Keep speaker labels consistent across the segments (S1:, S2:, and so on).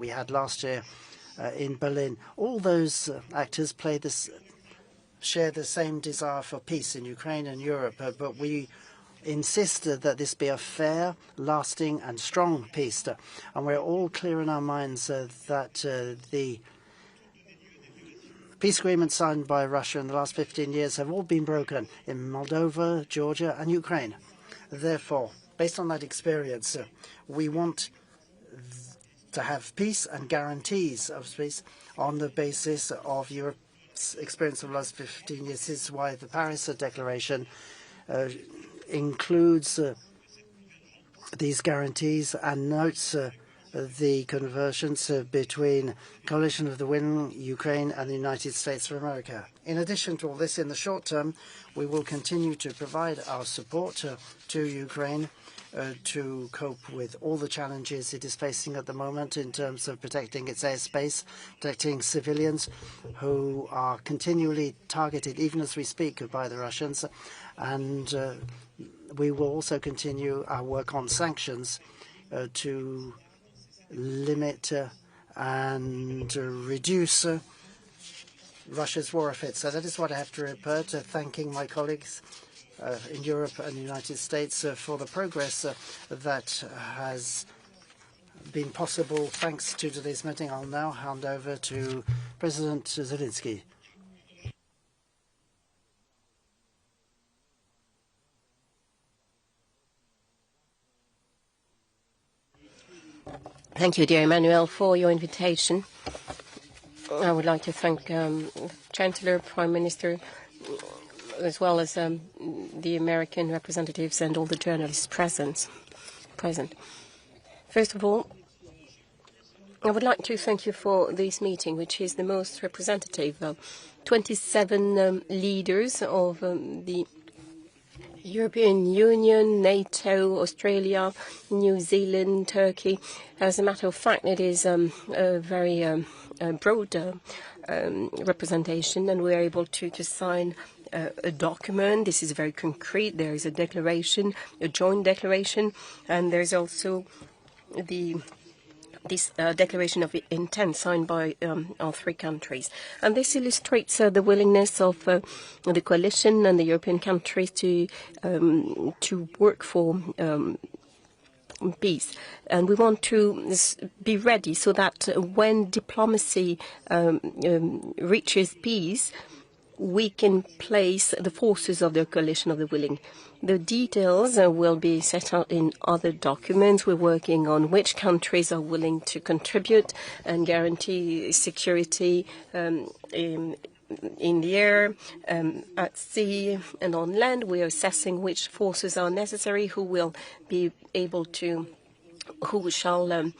S1: we had last year in Berlin. All those actors share the same desire for peace in Ukraine and Europe, but we insisted that this be a fair, lasting and strong peace. And we're all clear in our minds that the peace agreements signed by Russia in the last 15 years have all been broken in Moldova, Georgia and Ukraine. Therefore, based on that experience, we want to have peace and guarantees of peace on the basis of Europe's experience of the last 15 years. This is why the Paris Declaration includes these guarantees and notes the convergence between Coalition of the Willing, Ukraine and the United States of America. In addition to all this, in the short term, we will continue to provide our support to Ukraine to cope with all the challenges it is facing at the moment in terms of protecting its airspace, protecting civilians who are continually targeted, even as we speak, by the Russians. And we will also continue our work on sanctions to limit and reduce Russia's war effort. So that is what I have to report, thanking my colleagues in Europe and the United States for the progress that has been possible thanks to today's meeting. I'll now hand over to President Zelenskyy.
S2: Thank you, dear Emmanuel, for your invitation. I would like to thank Chancellor, Prime Minister, as well as the American representatives and all the journalists present. First of all, I would like to thank you for this meeting, which is the most representative of 27 leaders of the European Union, NATO, Australia, New Zealand, Turkey. As a matter of fact, it is a very broad representation, and we are able to sign a document. This is very concrete. There is a declaration, a joint declaration, and there's also this declaration of intent signed by all three countries. And this illustrates the willingness of the coalition and the European countries to work for peace. And we want to be ready so that when diplomacy reaches peace, we can place the forces of the coalition of the willing. The details will be set out in other documents. We're working on which countries are willing to contribute and guarantee security in the air, at sea, and on land. We are assessing which forces are necessary, who will be able to, who shall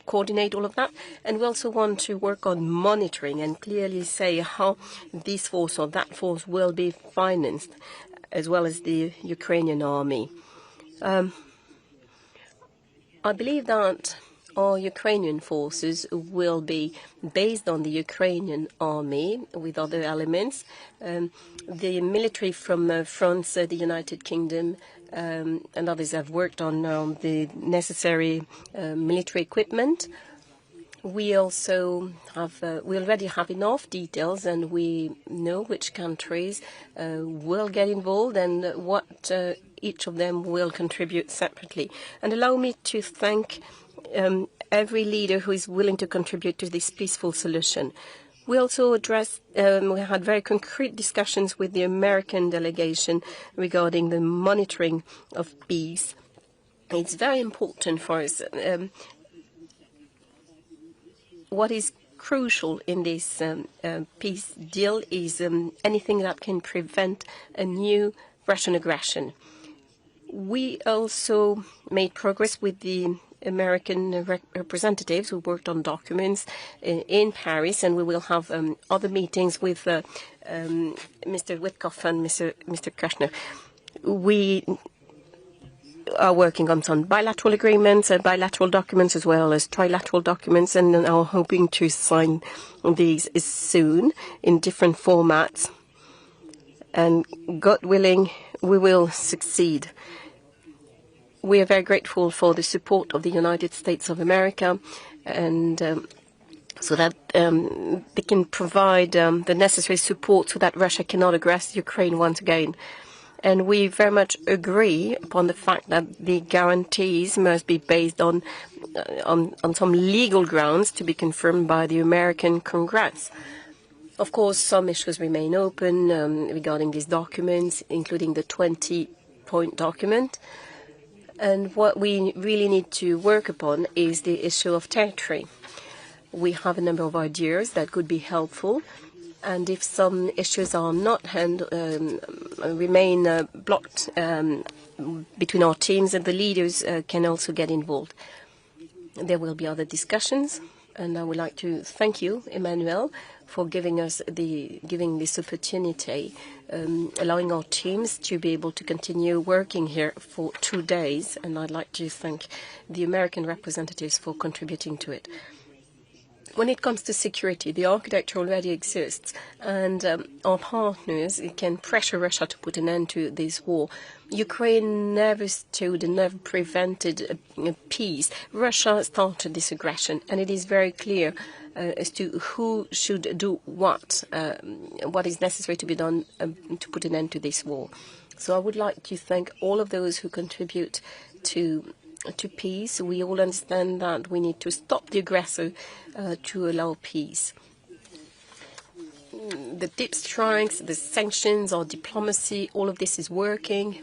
S2: coordinate all of that. And we also want to work on monitoring and clearly say how this force or that force will be financed, as well as the Ukrainian army. I believe that our Ukrainian forces will be based on the Ukrainian army with other elements. The military from France, the United Kingdom, and others have worked on the necessary military equipment. We also have, we already have enough details, and we know which countries will get involved and what each of them will contribute separately. And allow me to thank every leader who is willing to contribute to this peaceful solution. We also addressed, we had very concrete discussions with the American delegation regarding the monitoring of peace. It's very important for us. What is crucial in this peace deal is anything that can prevent a new Russian aggression. We also made progress with the American representatives who worked on documents in Paris, and we will have other meetings with Mr. Witkoff and Mr. Kushner. We are working on some bilateral agreements, bilateral documents, as well as trilateral documents, and are hoping to sign these soon in different formats. And God willing, we will succeed. We are very grateful for the support of the United States of America and so that they can provide the necessary support so that Russia cannot aggress Ukraine once again. And we very much agree upon the fact that the guarantees must be based on some legal grounds to be confirmed by the American Congress. Of course, some issues remain open regarding these documents, including the 20-point document. And what we really need to work upon is the issue of territory. We have a number of ideas that could be helpful. And if some issues are not remain blocked between our teams, and the leaders can also get involved. There will be other discussions, and I would like to thank you, Emmanuel, for giving this opportunity, allowing our teams to be able to continue working here for 2 days. And I'd like to thank the American representatives for contributing to it. When it comes to security, the architecture already exists, and our partners can pressure Russia to put an end to this war. Ukraine never stood and never prevented peace. Russia started this aggression, and it is very clear as to who should do what is necessary to be done to put an end to this war. So I would like to thank all of those who contribute to peace. We all understand that we need to stop the aggressor to allow peace. The deep strikes, the sanctions, our diplomacy, all of this is working.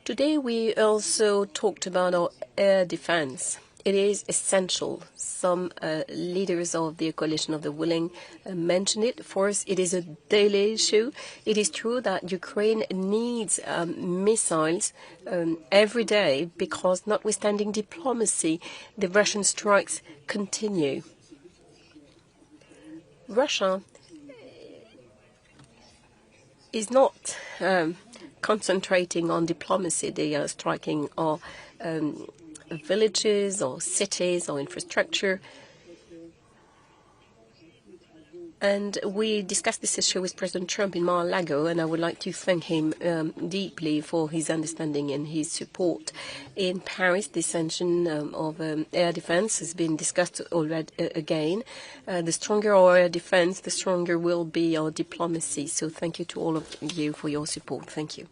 S2: Today we also talked about our air defense. It is essential. Some leaders of the coalition of the willing mentioned it. For us, it is a daily issue. It is true that Ukraine needs missiles every day because, notwithstanding diplomacy, the Russian strikes continue. Russia is not concentrating on diplomacy. They are striking our villages or cities or infrastructure. And we discussed this issue with President Trump in Mar-a-Lago, and I would like to thank him deeply for his understanding and his support. In Paris, the extension of air defense has been discussed already again. The stronger our air defense, the stronger will be our diplomacy. So thank you to all of you for your support. Thank you.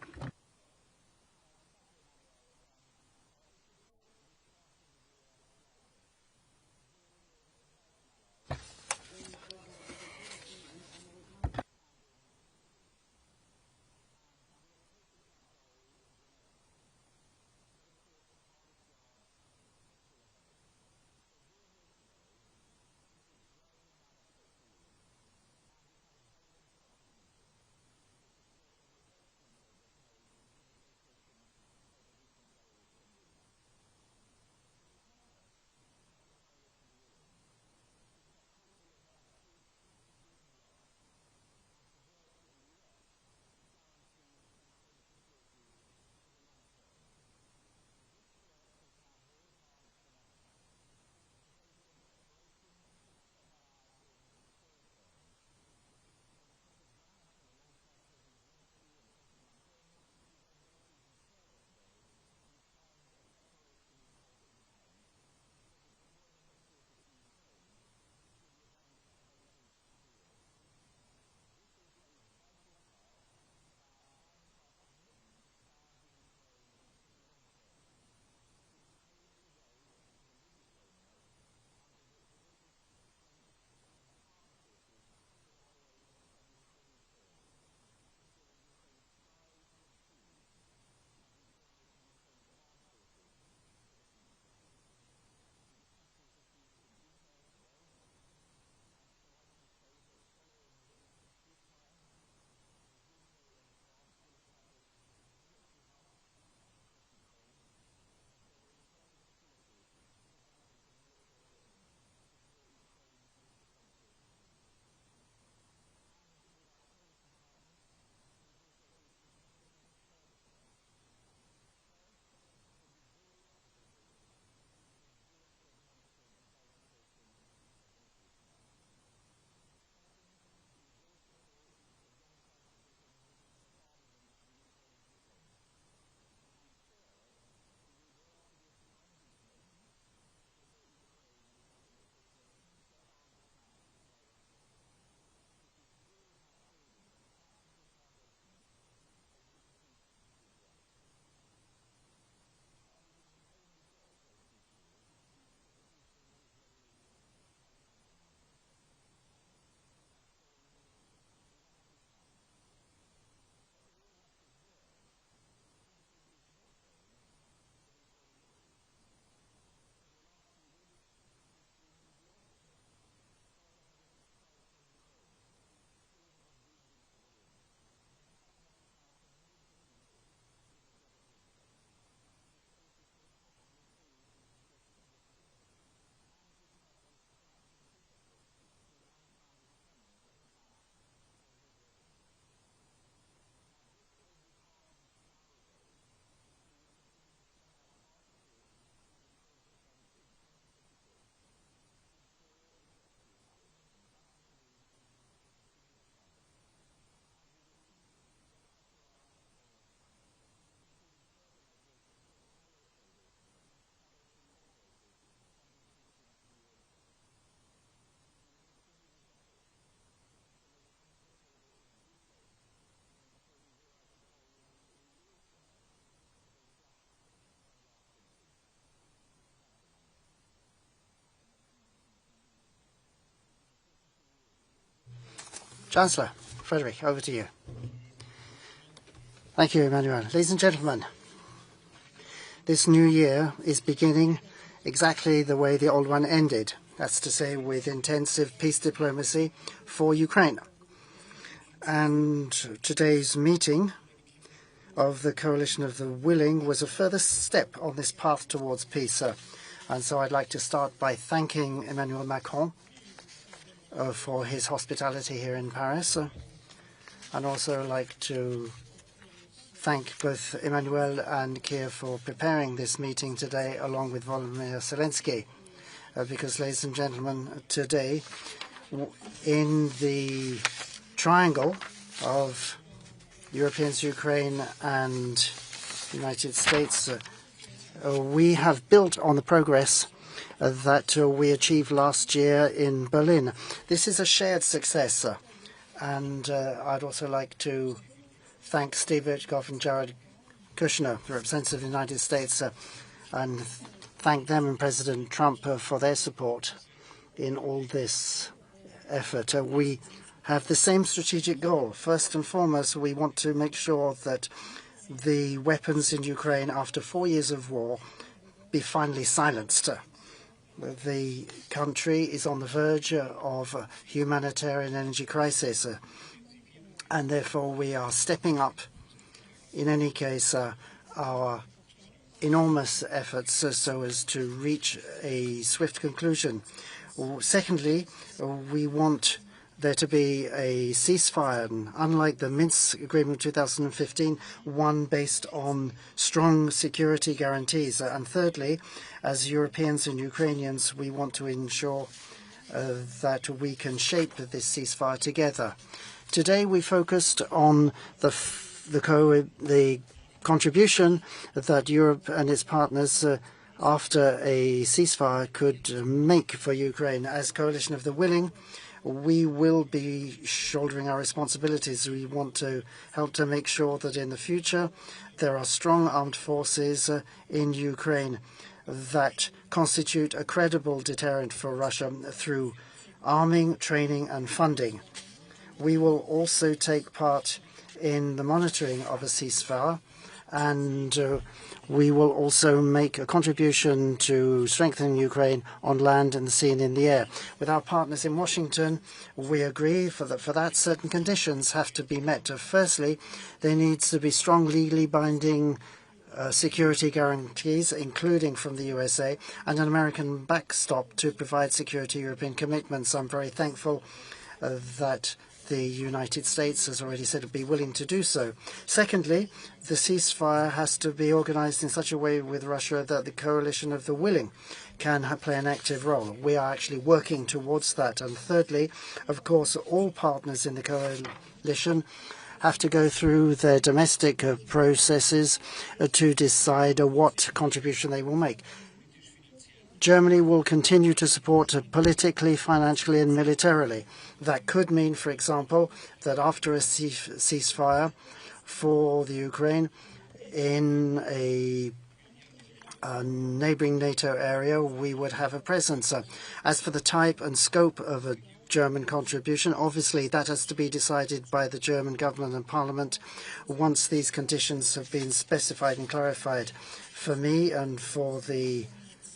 S1: Chancellor, Frederick, over to you. Thank you, Emmanuel. Ladies and gentlemen, this new year is beginning exactly the way the old one ended. That's to say, with intensive peace diplomacy for Ukraine. And today's meeting of the Coalition of the Willing was a further step on this path towards peace. And so I'd like to start by thanking Emmanuel Macron for his hospitality here in Paris. And also like to thank both Emmanuel and Kiev for preparing this meeting today, along with Volodymyr Zelenskyy. Because, ladies and gentlemen, today, in the triangle of Europeans, Ukraine, and United States, we have built on the progress that we achieved last year in Berlin. This is a shared success, and I'd also like to thank Steve Witkoff and Jared Kushner, the representatives of the United States, and thank them and President Trump for their support in all this effort. We have the same strategic goal. First and foremost, we want to make sure that the weapons in Ukraine, after 4 years of war, be finally silenced. The country is on the verge of a humanitarian energy crisis, and therefore we are stepping up, in any case, our enormous efforts so as to reach a swift conclusion. Secondly, we want there to be a ceasefire, and unlike the Minsk Agreement of 2015, one based on strong security guarantees. And thirdly, as Europeans and Ukrainians, we want to ensure that we can shape this ceasefire together. Today we focused on the contribution that Europe and its partners after a ceasefire could make for Ukraine. As Coalition of the Willing, we will be shouldering our responsibilities. We want to help to make sure that in the future there are strong armed forces in Ukraine that constitute a credible deterrent for Russia through arming, training and funding. We will also take part in the monitoring of a ceasefire, and we will also make a contribution to strengthening Ukraine on land, in the sea and in the air. With our partners in Washington, we agree for that certain conditions have to be met. Firstly, there needs to be strong legally binding security guarantees, including from the USA, and an American backstop to provide security European commitments. I'm very thankful that the United States has already said it would be willing to do so. Secondly, the ceasefire has to be organized in such a way with Russia that the Coalition of the Willing can play an active role. We are actually working towards that. And thirdly, of course, all partners in the coalition have to go through their domestic processes to decide what contribution they will make. Germany will continue to support politically, financially and militarily. That could mean, for example, that after a ceasefire for the Ukraine in a neighboring NATO area, we would have a presence. As for the type and scope of a German contribution, obviously that has to be decided by the German government and parliament once these conditions have been specified and clarified. For me and for the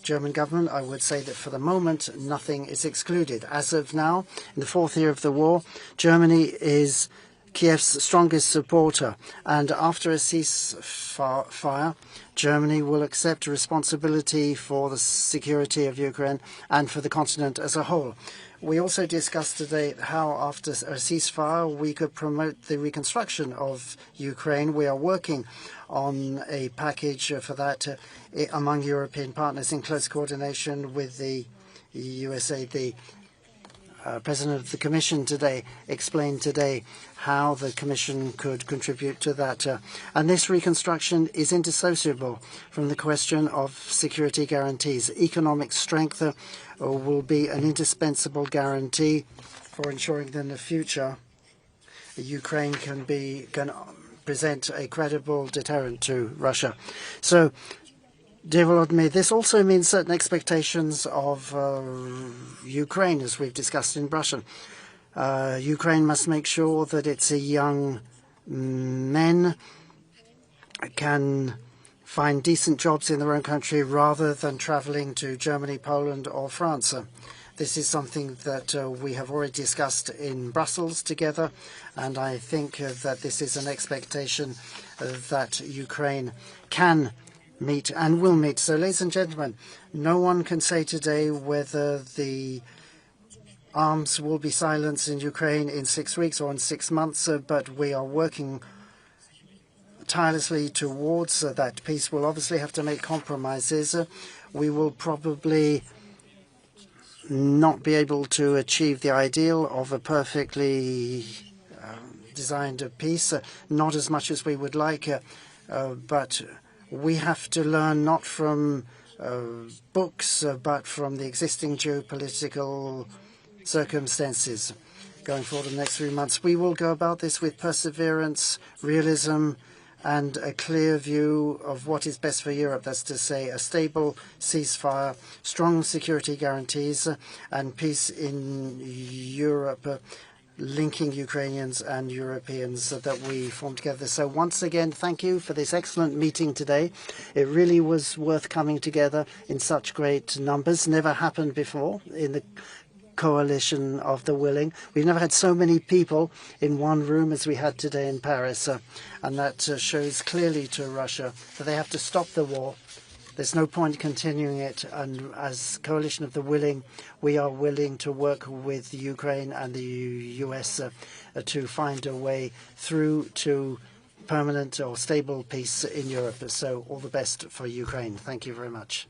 S1: German government, I would say that for the moment, nothing is excluded. As of now, in the 4th year of the war, Germany is Kiev's strongest supporter. And after a ceasefire, Germany will accept responsibility for the security of Ukraine and for the continent as a whole. We also discussed today how, after a ceasefire, we could promote the reconstruction of Ukraine. We are working on a package for that among European partners in close coordination with the USA. The President of the Commission today explained today how the Commission could contribute to that. And this reconstruction is indissociable from the question of security guarantees. Economic strength will be an indispensable guarantee for ensuring that in the future Ukraine can present a credible deterrent to Russia. So, dear Volodymyr, this also means certain expectations of Ukraine, as we've discussed in Brussels. Ukraine must make sure that its young men can find decent jobs in their own country rather than traveling to Germany, Poland or France. This is something that we have already discussed in Brussels together, and I think that this is an expectation that Ukraine can meet and will meet. So, ladies and gentlemen, no one can say today whether the arms will be silenced in Ukraine in 6 weeks or in 6 months, but we are working tirelessly towards that peace. We'll obviously have to make compromises. We will probably not be able to achieve the ideal of a perfectly designed peace, not as much as we would like, but we have to learn not from books, but from the existing geopolitical circumstances going forward in the next 3 months. We will go about this with perseverance, realism, and a clear view of what is best for Europe. That's to say, a stable ceasefire, strong security guarantees, and peace in Europe, linking Ukrainians and Europeans that we form together. So once again, thank you for this excellent meeting today. It really was worth coming together in such great numbers. Never happened before in the coalition of the willing. We've never had so many people in one room as we had today in Paris, and that shows clearly to Russia that they have to stop the war. There's no point continuing it, and as coalition of the willing, we are willing to work with Ukraine and the US to find a way through to permanent or stable peace in Europe. So all the best for Ukraine. Thank you very much.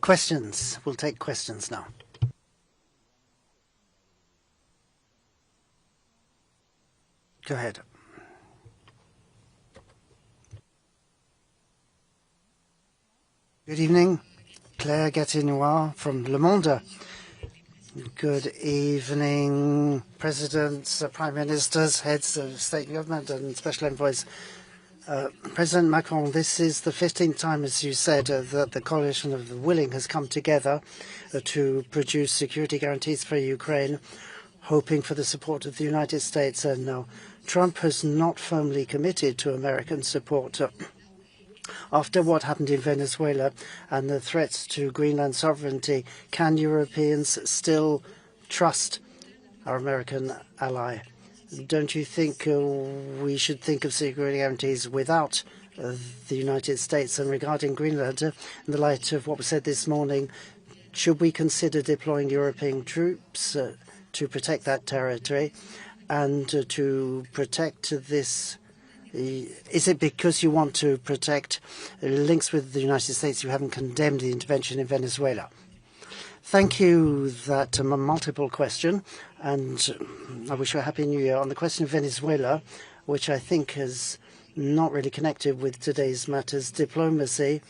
S1: Questions. We'll take questions now. Go ahead. Good evening. Claire Gatinois from Le Monde. Good evening, presidents, prime ministers, heads of state and government and special envoys. President Macron, this is the 15th time, as you said, that the coalition of the willing has come together to produce security guarantees for Ukraine, hoping for the support of the United States. And now Trump has not firmly committed to American support. After what happened in Venezuela and the threats to Greenland sovereignty, can Europeans still trust our American ally? Don't you think we should think of security guarantees without the United States? And regarding Greenland, in the light of what was said this morning, should we consider deploying European troops to protect that territory and to protect this? Is it because you want to protect links with the United States you haven't condemned the intervention in Venezuela? Thank you. That's a multiple question, and I wish you a Happy New Year. On the question of Venezuela, which I think is not really connected with today's matters, diplomacy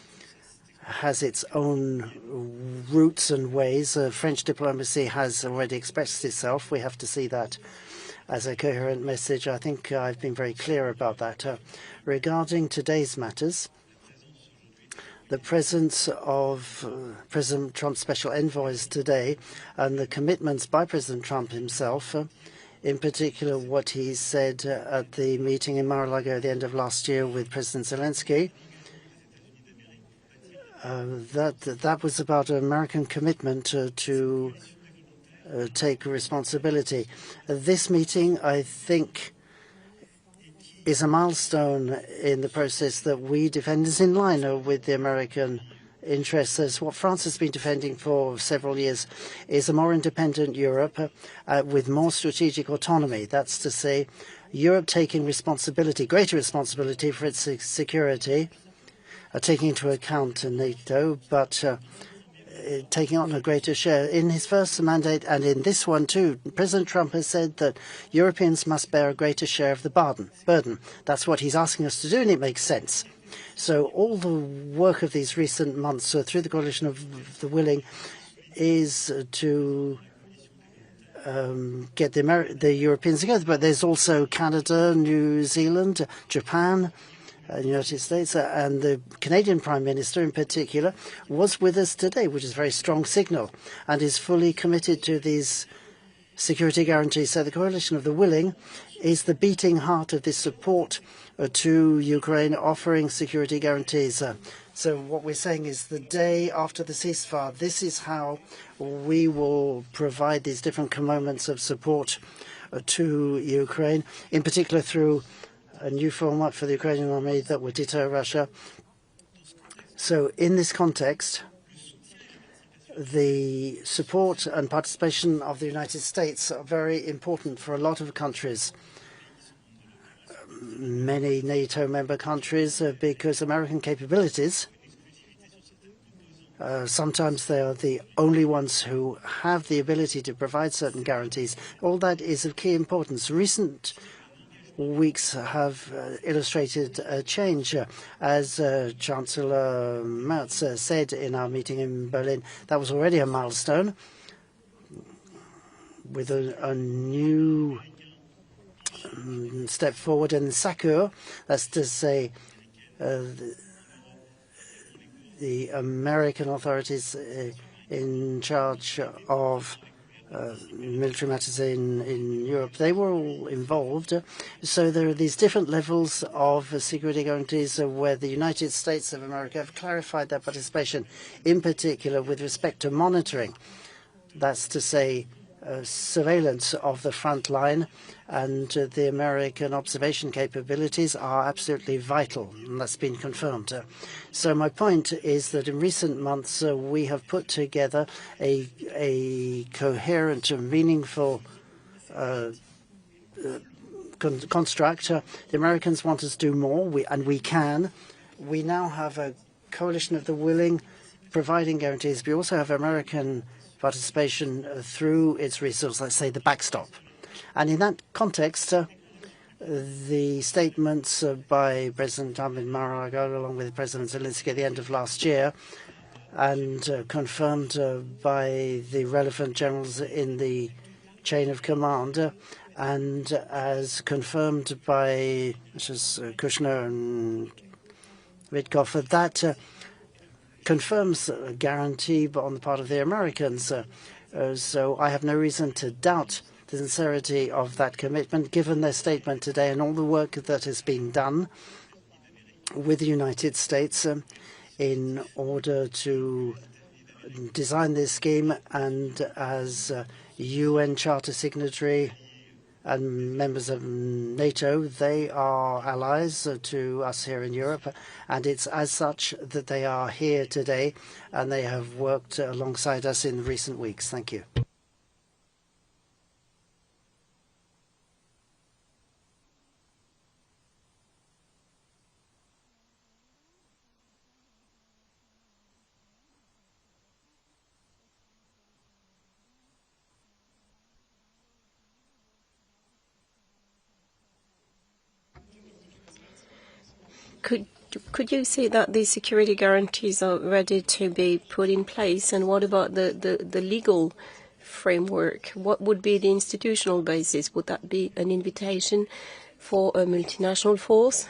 S1: has its own roots and ways. French diplomacy has already expressed itself. We have to see that as a coherent message. I think I've been very clear about that. Regarding today's matters, the presence of President Trump's special envoys today and the commitments by President Trump himself, in particular what he said at the meeting in Mar-a-Lago at the end of last year with President Zelenskyy, that was about an American commitment to take responsibility. This meeting, I think, is a milestone in the process that we defend, is in line with the American interests. As what France has been defending for several years is a more independent Europe with more strategic autonomy. That's to say, Europe taking responsibility, greater responsibility for its security, taking into account NATO, but taking on a greater share. In his first mandate and in this one too, President Trump has said that Europeans must bear a greater share of the burden. That's what he's asking us to do, and it makes sense. So all the work of these recent months through the coalition of the willing is to get the Europeans together. But there's also Canada, New Zealand, Japan, the United States, and the Canadian Prime Minister in particular was with us today, which is a very strong signal, and is fully committed to these security guarantees. So the coalition of the willing is the beating heart of this support to Ukraine, offering security guarantees. So what we're saying is the day after the ceasefire, this is how we will provide these different moments of support to Ukraine, in particular through a new format for the Ukrainian army that will deter Russia. So in this context, the support and participation of the United States are very important for a lot of countries, many NATO member countries, because American capabilities, sometimes they are the only ones who have the ability to provide certain guarantees. All that is of key importance. Recent weeks have illustrated a change. As Chancellor Scholz said in our meeting in Berlin, that was already a milestone with a new step forward in SACEUR. That's to say, the American authorities in charge of military matters in Europe, they were all involved. So there are these different levels of security guarantees where the United States of America have clarified their participation, in particular with respect to monitoring. That's to say, surveillance of the front line, and the American observation capabilities are absolutely vital, and that's been confirmed. So my point is that in recent months we have put together a coherent and meaningful construct. The Americans want us to do more, and we can. We now have a coalition of the willing providing guarantees, but you also have American participation through its resource, let's say the backstop. And in that context, the statements by President Ahmed Maraga, along with President Zelenskyy at the end of last year, and confirmed by the relevant generals in the chain of command, and as confirmed by Kushner and Witkoff, that confirms a guarantee on the part of the Americans. So I have no reason to doubt the sincerity of that commitment, given their statement today and all the work that has been done with the United States in order to design this scheme. And as UN Charter signatory and members of NATO, they are allies to us here in Europe, and it's as such that they are here today, and they have worked alongside us in recent weeks. Thank you.
S2: Could you say that the security guarantees are ready to be put in place? And what about the legal framework? What would be the institutional basis? Would that be an invitation for a multinational force?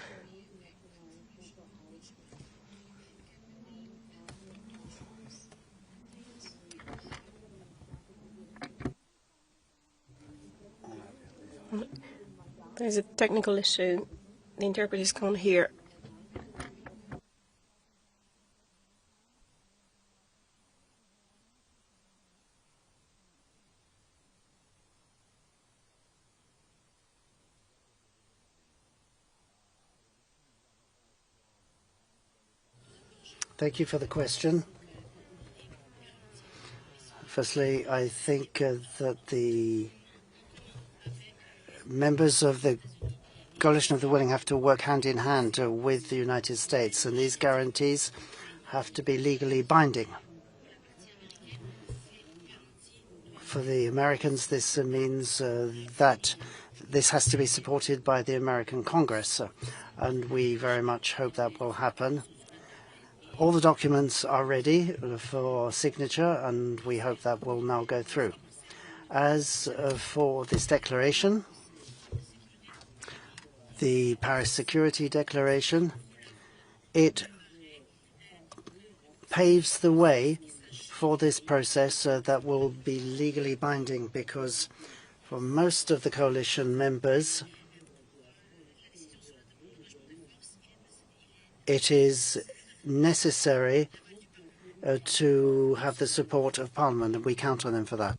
S2: There's a technical issue. The interpreters can't hear.
S1: Thank you for the question. Firstly, I think that the members of the Coalition of the Willing have to work hand in hand with the United States, and these guarantees have to be legally binding. For the Americans, this means that this has to be supported by the American Congress, and we very much hope that will happen. All the documents are ready for signature, and we hope that will now go through. As for this declaration, the Paris Security Declaration, it paves the way for this process that will be legally binding, because for most of the coalition members, it is necessary to have the support of Parliament, and we count on them for that.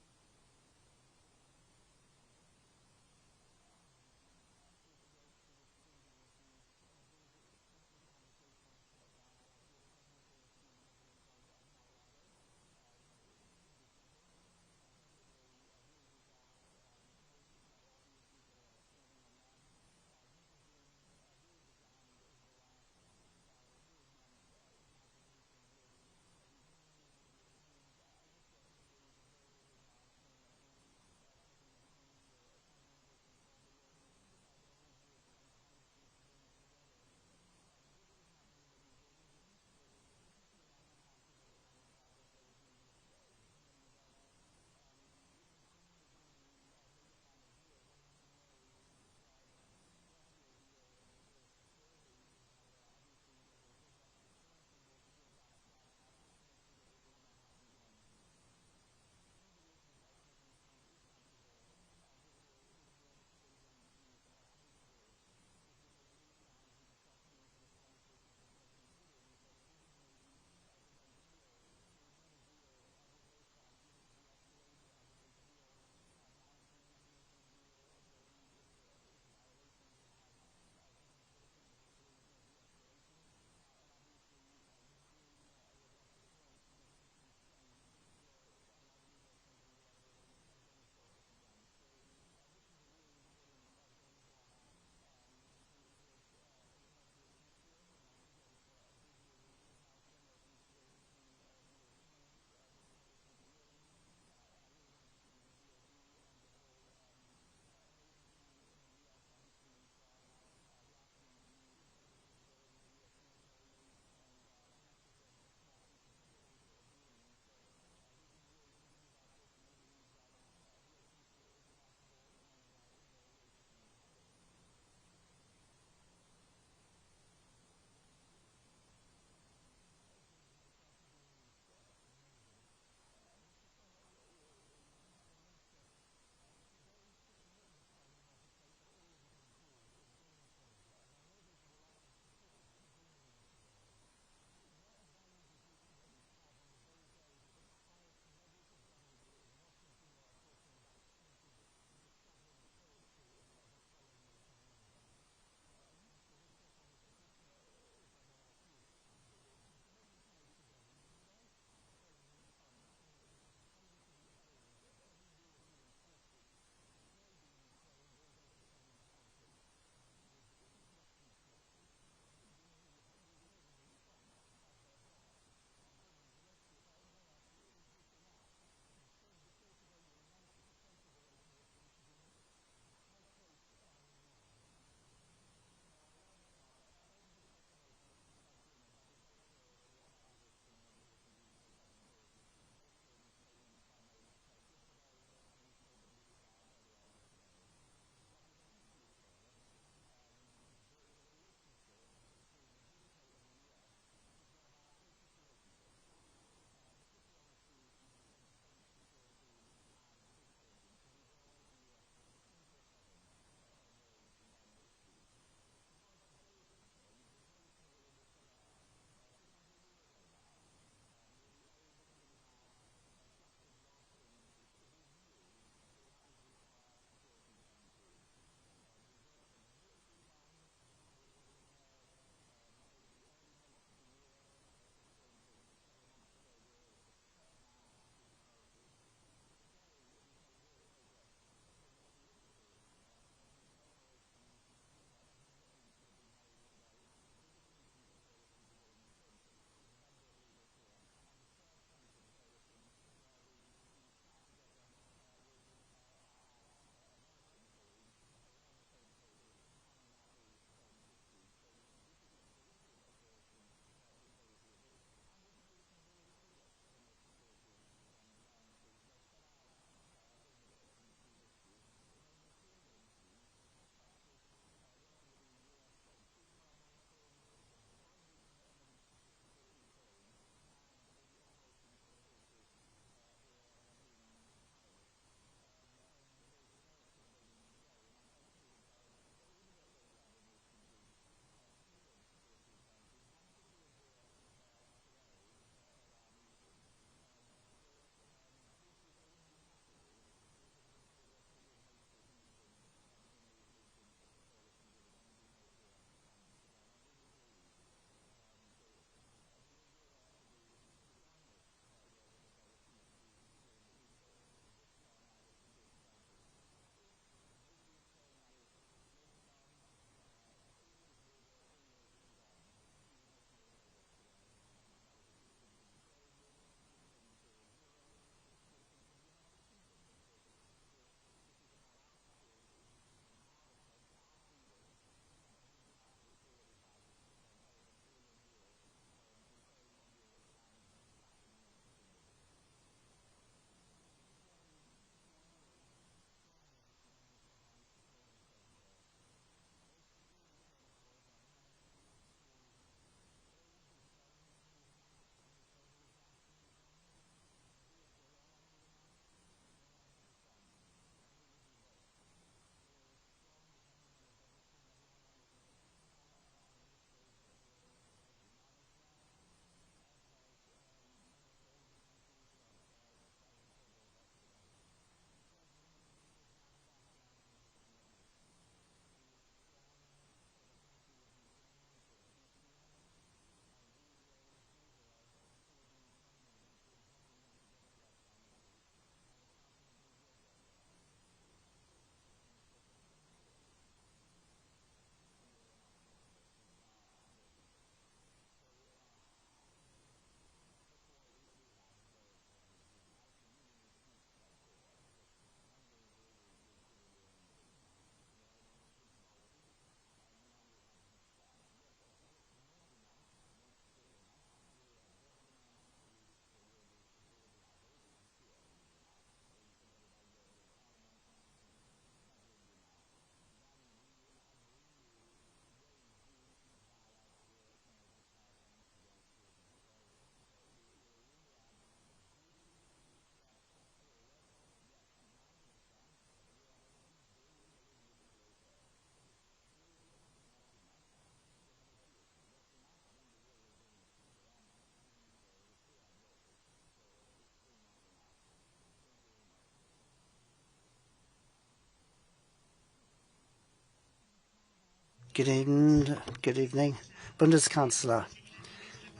S1: Good evening. Bundeskanzler,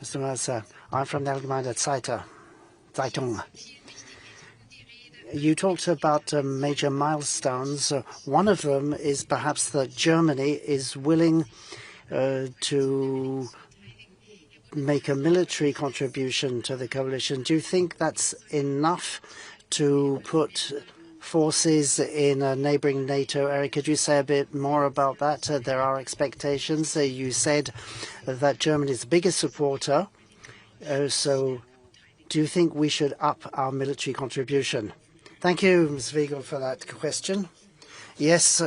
S1: Mr. Mercer, I'm from the Allgemeine Zeitung. You talked about major milestones. One of them is perhaps that Germany is willing to make a military contribution to the coalition. Do you think that's enough to put forces in a neighboring NATO area? Could you say a bit more about that? There are expectations. You said that Germany is the biggest supporter. So do you think we should up our military contribution? Thank you, Ms. Wiegel, for that question. Yes,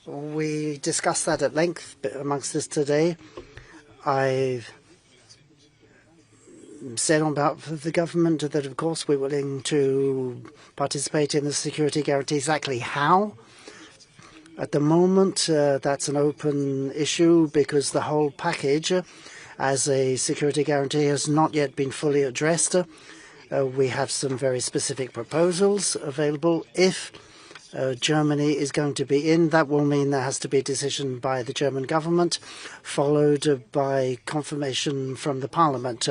S1: we discussed that at length amongst us today. I've said on behalf of the government that, of course, we're willing to participate in the security guarantee. Exactly how? At the moment, that's an open issue because the whole package as a security guarantee has not yet been fully addressed. We have some very specific proposals available. If Germany is going to be in, that will mean there has to be a decision by the German government, followed by confirmation from the parliament.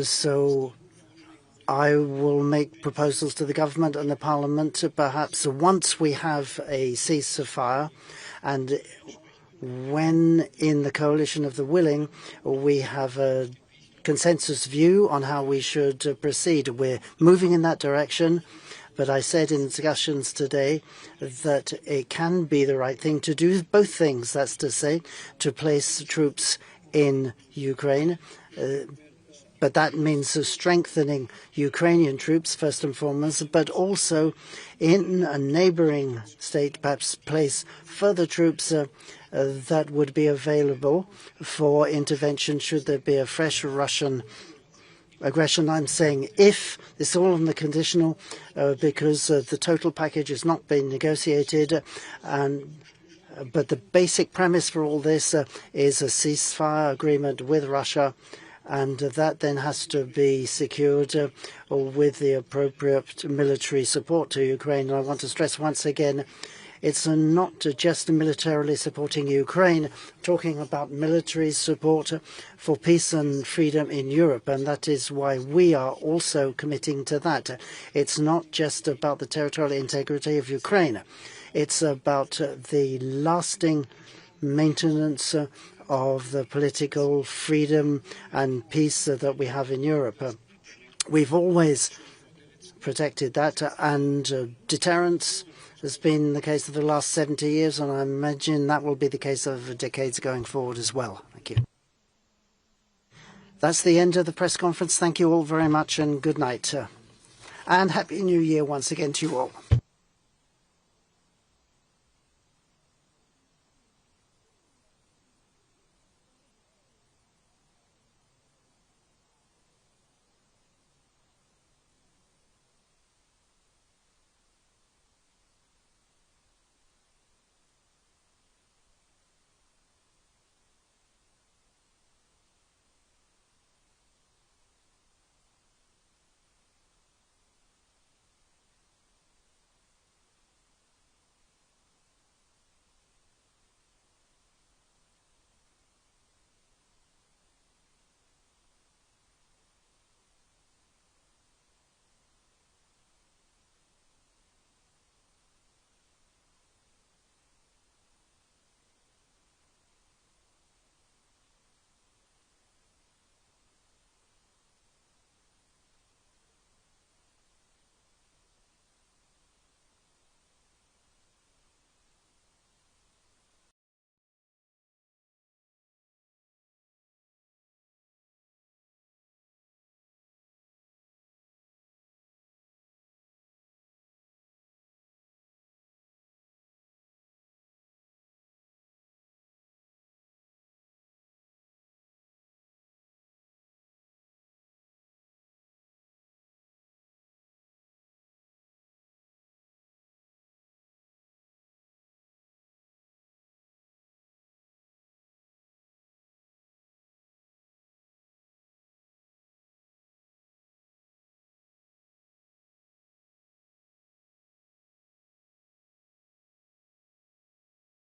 S1: So I will make proposals to the government and the parliament perhaps once we have a ceasefire, and when in the coalition of the willing we have a consensus view on how we should proceed. We're moving in that direction, but I said in discussions today that it can be the right thing to do both things. That's to say, to place troops in Ukraine, but that means strengthening Ukrainian troops first and foremost, but also in a neighboring state, perhaps place further troops that would be available for intervention should there be a fresh Russian aggression. I'm saying if, this is all on the conditional because the total package has not been negotiated, but the basic premise for all this is a ceasefire agreement with Russia, and that then has to be secured with the appropriate military support to Ukraine. And I want to stress once again, it's not just militarily supporting Ukraine, talking about military support for peace and freedom in Europe, and that is why we are also committing to that. It's not just about the territorial integrity of Ukraine. It's about the lasting maintenance of the political freedom and peace that we have in Europe. We've always protected that, and deterrence has been the case of the last 70 years, and I imagine that will be the case of decades going forward as well. Thank you. That's the end of the press conference. Thank you all very much, and good night. And Happy New Year once again to you all.